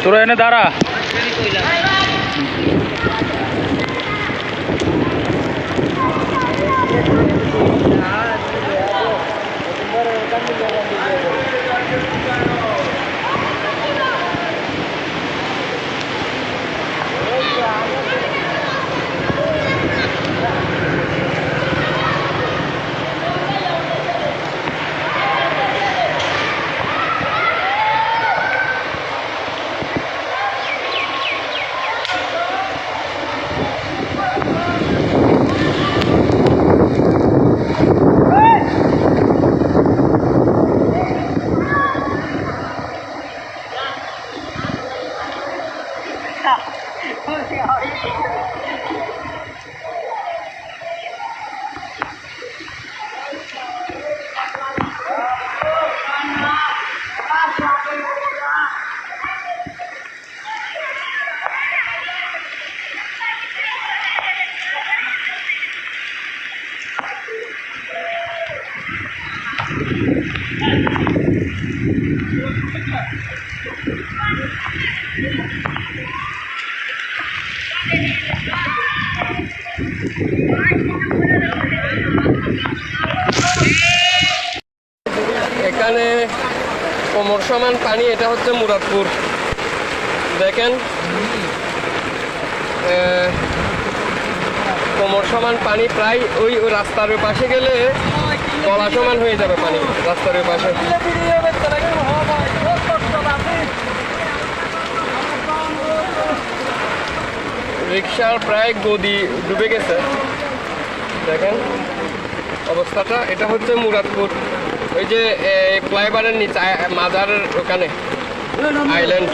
তোরা এনে দাঁড়া। এখানে কোমর সমান পানি, এটা হচ্ছে মুরাদপুর। দেখেন কোমর সমান পানি, প্রায় ওই রাস্তার ওই পাশে গেলে গলা সমান হয়ে যাবে পানি রাস্তার ওই পাশে। রিক্সার প্রায় গদি ডুবে গেছে। দেখেন অবস্থাটা। এটা হচ্ছে মুরাদপুর, ওই যে ফ্লাইওভারের নিচে মাজারের ওখানে আইল্যান্ড।